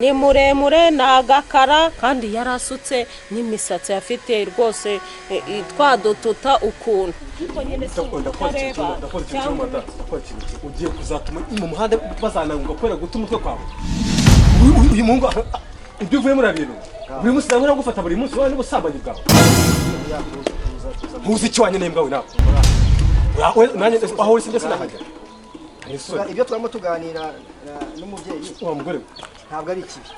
ni muremure nagakara kandi yarasutse n'imisatsi afite rwose twadututa ukuntu ugiye kuzatuma mu muhanda bazananguka kwera guta umutwe kwawe uyu muhungu ibyo uvuye muri abintu buri munsi nawe gufata buri munsi wowe n'ubusambanyi bwawe ntuzi icyo wanyene mbwawe nawe aho uri sinde sinahajya ibyo turamo tuganira n'umubyeyi wa mugore ntabwo ari ikibi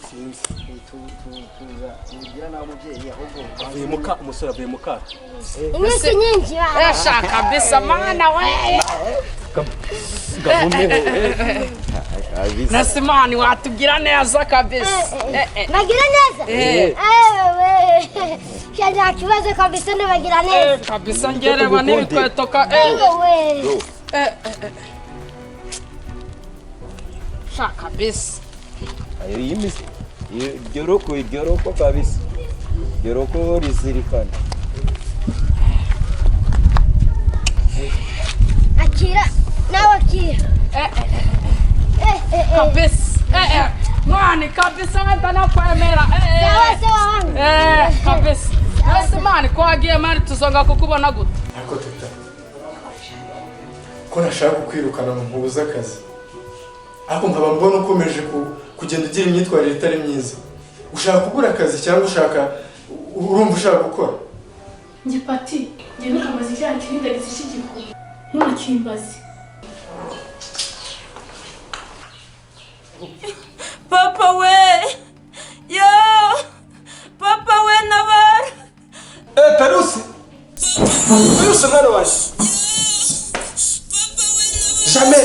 sinzi tuza tugira nawe umubyeyi ahubwo avuye muka umusore avuye muka Mwese nyingi Esha kabisa mana we Nasimani watugira neza kabisa Bagira neza? Ewe Shanja kibazo kabisa bagira neza kabisa ngereba n'ibikwetoka Ewe Sha kabisa Ayo yimisi Igyoroko kabisa Igyoroko rizirikana Akira nawe akira kabisa mani kabisa wenda nakwemera sawa wangu kabisa Nasimani ko wagiye mani tuzonga kukubona gute Ariko teta ko nashaka kwirukana mu mpubuza akazi ariko nkaba mbona ukomeje kugenda ugira imyitwarire itari myiza ushaka kugura akazi cyangwa urumva ushaka gukora Ngipati ngiye nukamaze cyane kindagize ishigiko ntukimbaze Papa we yo Papa we nabara Perusi mwana waje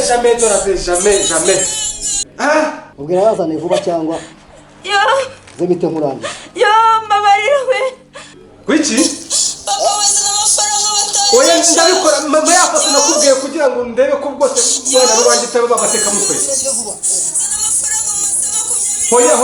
jamais dorate jamais ubwira yazane vuba cyangwa yo zemite nkurangiza yo mbabarira we Kwiki Papa we z'amafaranga batari oya ndabikora mama yafase nakubwiye kugira ngo ndebe ko bwose mwana rwanjye tabe bagateka mutwe hoya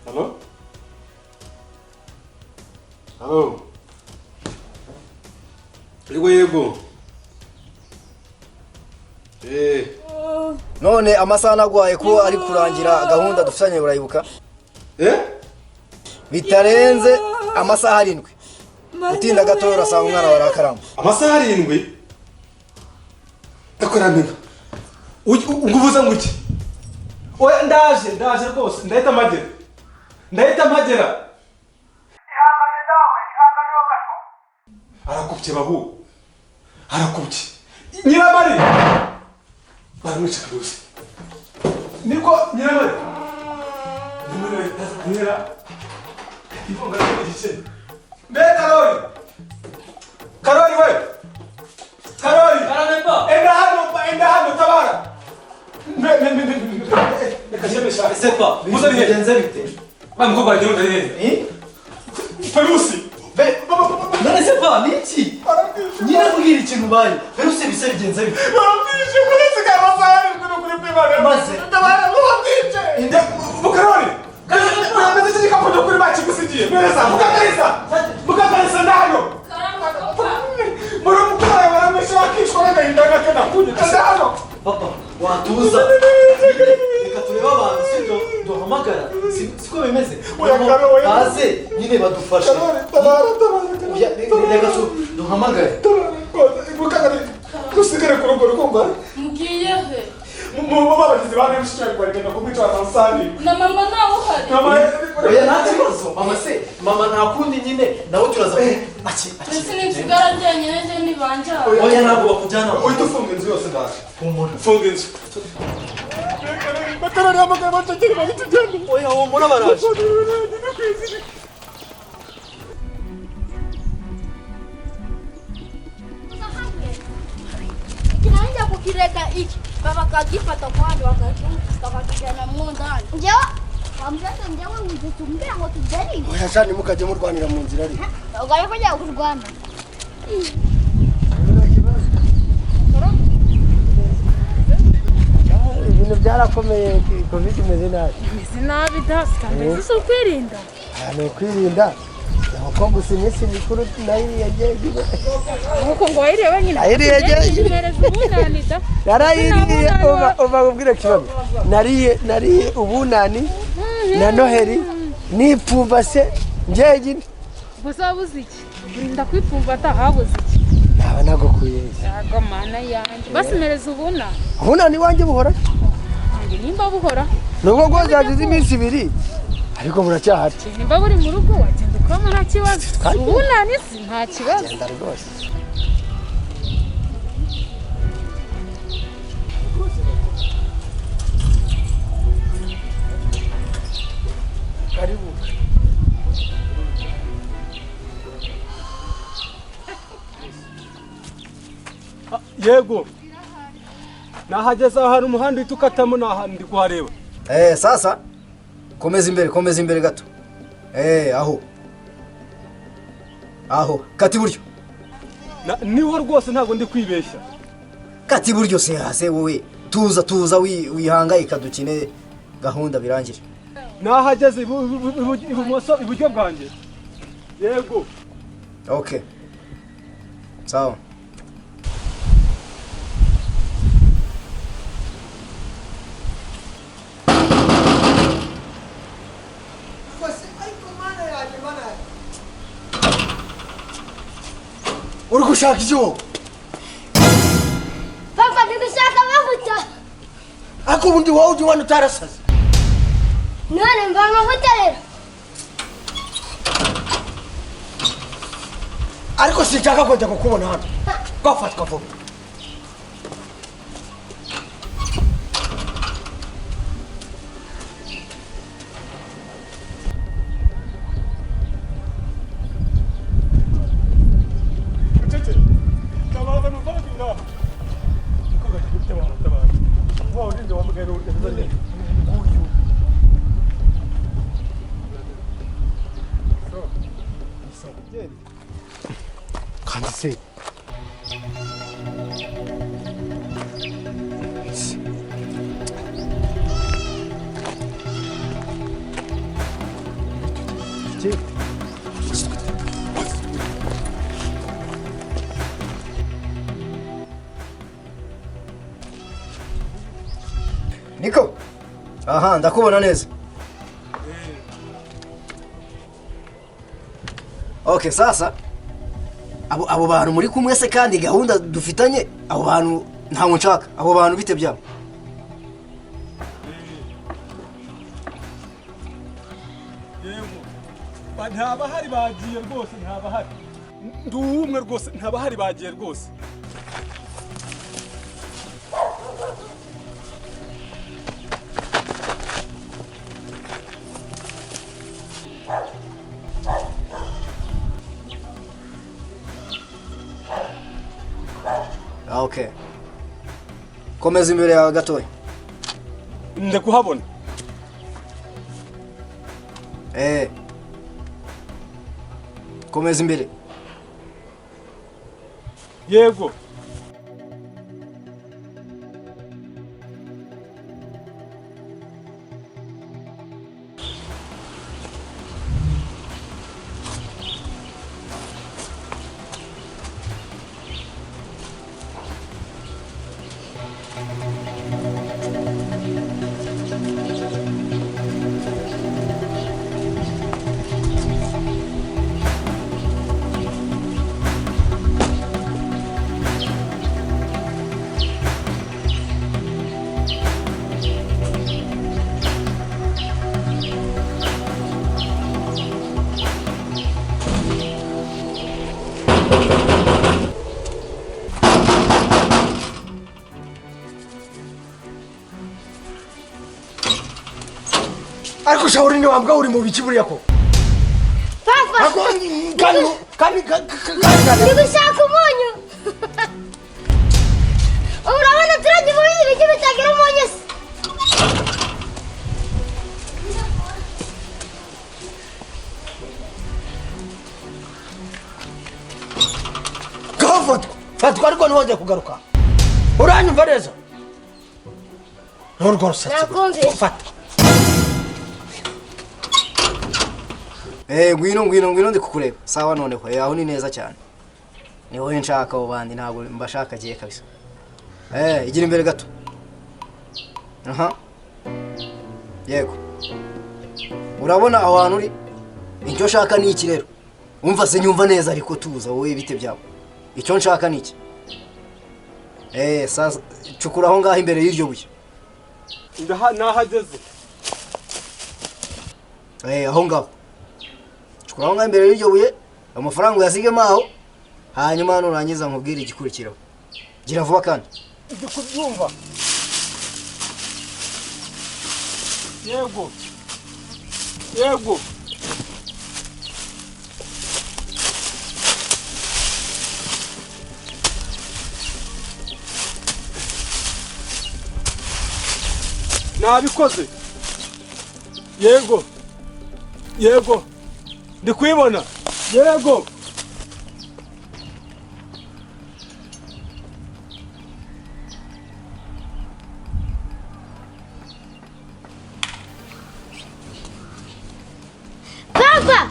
Hello. Yego. none amasaha nagwaye ko ari kurangira gahunda dufitanye urayibuka bitarenze amasaha 7 utinda gato urasanga umwana warakaramba Amasaha 7 Takoramena Unguvuza nguki Oya ndaje rwose ndahita magera Arakubye bahu Arakubye Nyiramari Baramwica rwose Niko Nyiramari Nyira Ifunga n'igice Mbe Karoli we Karamepa Enda hano tabara Ekashemesha sepa Muza bigenze bite Bamukobwa ryo ndane Perusi none se pa niki nyine mbwira ikintu baye Perusi bise bigenze bite Bamwishe kuretse kabasari kuri pimana maze tabara mubwije Inde Bukaroli Namaze cyane kapodo kuri bachi gusigiye Neza Mukakarisa ndano Murumukara baramwishakishwa n'agahinda gake nakunye ndano papa watuza reka tureba abantu sibyo duhamagara siko bimeze baze nyine badufashe reka duhamagare Mukakarisa Kusigare ku rugo rukumva Mugiye he Mama bagize bane bishaka kugenda kumwica amansani Na mama nawe uhari Mama oya nta kibazo mama nta kundi nyine nawe turaza aki Ese n'inzugara njyenyine nje nibanja oya ntabwo bakujyana uhita ufunga inzu yose ndaje funga inzu oya uwo muri baraje Kinaenda kukireka iki. Baba kagifata kwani wakakijana mwondani. Njoo. Wamzata njoo uzitumbe ngo tujari. Oya cyane mukaje murwanira mu nzira ari. Ugaye kujya kurwana. Ibintu byarakomeye covid imeze nabi. Imeze nabi da sitambe zo kwirinda. Ni ukwirinda. Ko gusa iminsi mikuru nayo yagiye. Nuko ngo wayireba nyine. Ayiriye. Yarayiriye uva kubwira kibazo. Nariye ubunani na Noheri nipfumba se njyenyine. Buzabuze iki? Urinda kwipfumba atahabuze iki? Naba nagokuyeza. Yago mana yanje. Basimereza ubuna. Ubunani wanje buhora. Nge nimba buhora. Nubwo gwazagize iminsi ibiri. Ariko buracyahari. Nimba buri mu rugo wagenda ukama nta kibazo. Ubunani si nta kibazo. Genda rwose. Karibu. Yego. Nahageze aho hari umuhanda utukatamo n'ahantu ndi kuhareba. Sasa komeza imbere gato. Aho kati buryo. Niho rwose ntabwo ndi kwibeshya. Kati buryo se hase wowe tuza wihangayika dukine gahunda birangire. Nahageze ibumoso iburyo bwanjye. Yego. Okay. Sawa. Uri gushaka icyo? Papa ndigushaka amavuta. Ako ubundi wowe uje wano utarasaze. None mva amavuta rero. Ariko sinshaka kujya kukubona hano. Kwafatwa vuba. Kandi se Niko. Aha, ndakubona neza. Okay, sasa abo bantu muri kumwe se kandi gahunda dufitanye abo bantu ntawo nshaka abo bantu bite byabo. Yego. Ntaba hari bagiye rwose ntaba hari. Ndumwe rwose ntaba hari bagiye rwose. Okay. Komeza imbere yawe gatoya. Ndakuhabona. Komeza imbere. Yego. Ariko shauri ni wambwa uri mu biki buriya ko. Ndi gushaka umunyu. Urabona turajya muri ibi bintu bitagira umunyu se. Fatwa ariko ntiwongeye kugaruka. Uranyumva neza? Nturwo rusatsi. Fata. Ngwino ndi kukureba. Sawa noneho. Aho ni neza cyane. Ni wowe nshaka abo bandi ntabwo mbashaka giye kabisa. Igira imbere gato. Aha. Yego. Urabona aho hantu uri? Icyo shaka ni iki rero? Umva se nyumva neza ariko tuza wowe bite byawe. Icyo nshaka ni iki? Sasa cukura aho ngaho imbere y'iryo buye. Nahageze. Aho ngaho. Cukura aho ngaho imbere y'iryo buye, amafaranga uyasigemo aho, hanyuma nurangiza nkubwire igikurikiraho. Gira vuba kandi. Ndi kubyumva. Yego. Nabikoze. Yego. Ndi kwibona. Yego. Papa!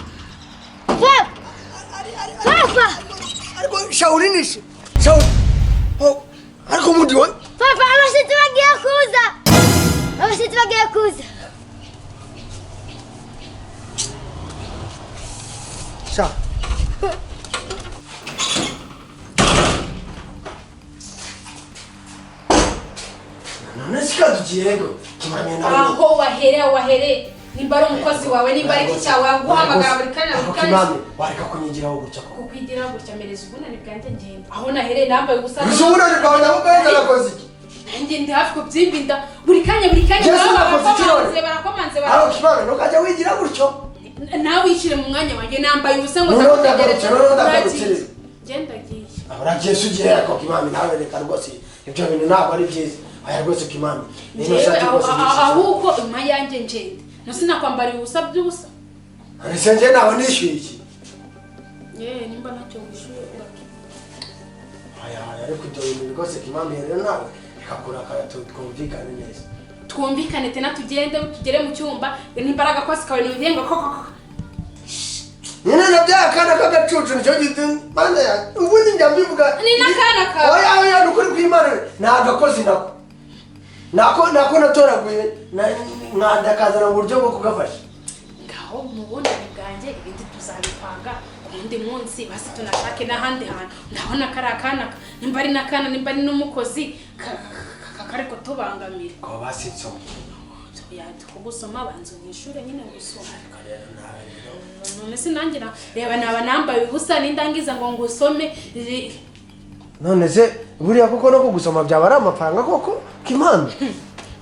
Ariko shaurinishe. Ariko mudi we. Papa, abashitsi bagiye kuza. Sha. Noneshika tugiego. Aho wahere. Nimba ari umukozi wawe nimba ari icyawe guhamagara buri kanya. Wareka kunyigiraho gutya. Kukwigira gutya mereza ubunani bwanjye ngenda. Aho nahereye nambaye ubusa. Ubunani bwawe nabo bwenda nakoze iki? Nanjye ndi hafi kubyimba buri kanya barakomanze. Aho kibana ntukajya wigira gutyo. Nawe wicire mu mwanya wanjye nambaye ubusa ngo ndakutegereze. Genda giye. Abaragiye sugiye ariko kimami nawe reka rwose ibyo bintu ntabwo ari byiza. Aya rwose kimami. Ahubwo impa yanjye ngende. Nusina kwambara ubusa by'ubusa. Arisenje nawe nishyuye iki? Nimba ntacyo wishyuye. Ariko ibyo bintu rwose kimami rero nawe kakura twumvikane neza. Twumvikane tena tugere mu cyumba n'imbaraga kwasi kawe n'ubiyenga koko. Nina nabyakana kagacucu nicyo gito bande ya. Ubundi njambivuga. Ni nakana ka. Oya nukuri kwimana nagakozi nako. Nako natoraguye nkandakazana uburyo bwo kugafasha. Ngaho mubona bwanjye ibindi tuzabipanga undi munsi basi tunashake n'ahandi hantu. Ndabona karakana nimba ari nakana nimba ari n'umukozi kariko tubangamira. Ko basitso. Kugusoma banzo nyishure nyine gusoma. None sinangira reba naba nambaye ubusa nindangiza ngo ngusome. None se buriya koko no kugusoma byaba ari amafaranga koko kimana.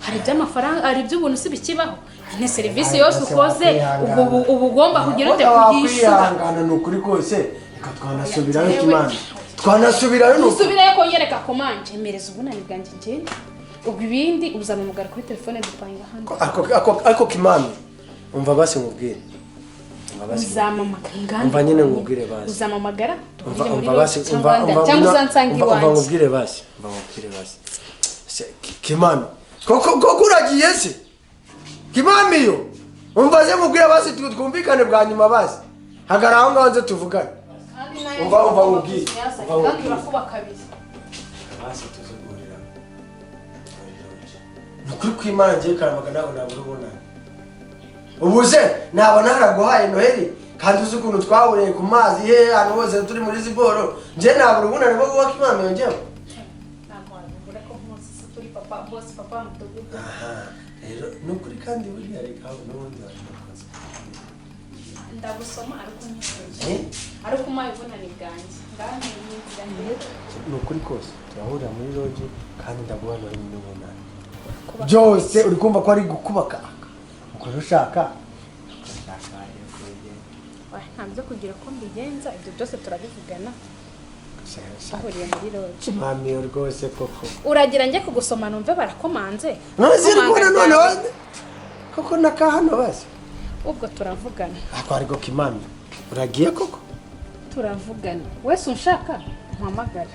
Hari by'amafaranga ari by'ubuntu si bikibaho. Ine serivisi yose ukoze ubu ugomba kugira ute kugishura. Kwihangana n'ukuri kose reka twanasubirayo kimana. Twanasubirayo no. Usubirayo konyereka komanje mereza ubunani bwanjye ngende. Ubwo ibindi uzana umugara kuri telefone dupanga hano. Ako kimana. Umva basi ngubwire. Umva nyine ngubwire basi. Uzamamagara. Umva basi cyangwa uzansangi wanjye. Umva ngubwire basi. Kimana. Koko uragiye se? Kimami yo. Umva ze ngubwire basi twumvikane bwa nyuma basi. Hagara aho ngaho nze tuvugane. Umva ngubwire. Basi tuzugurira. Nukuri kwimana ngiye karamaga nawe nabura ubunani. Ubuze nabona haraguhaye Noheli kandi uzi ukuntu twahuriye ku mazi hano hose turi muri siporo nje nabura ubunani bwo kuba kimana yongewe. Rero nukuri kandi buriya reka aho n'ubundi wakoze. Ndagusoma ariko nyine. Ariko mayibonani bwanjye. Ngane n'inzira neza. Nukuri kose turahurira muri lodge kandi ndaguha no n'ubunani. Byose uri kumva ko ari gukubaka. Uko ushaka. ntabyo kugira ko mbigenza ibyo byose turabivugana ahuriye muri loge mami rwose koko uragira njye kugusoma numve barakomanze ntaziri kubona noneho koko nakahano basi ubwo turavugana ako ariko kimami uragiye koko turavugana wese unshaka mpamagare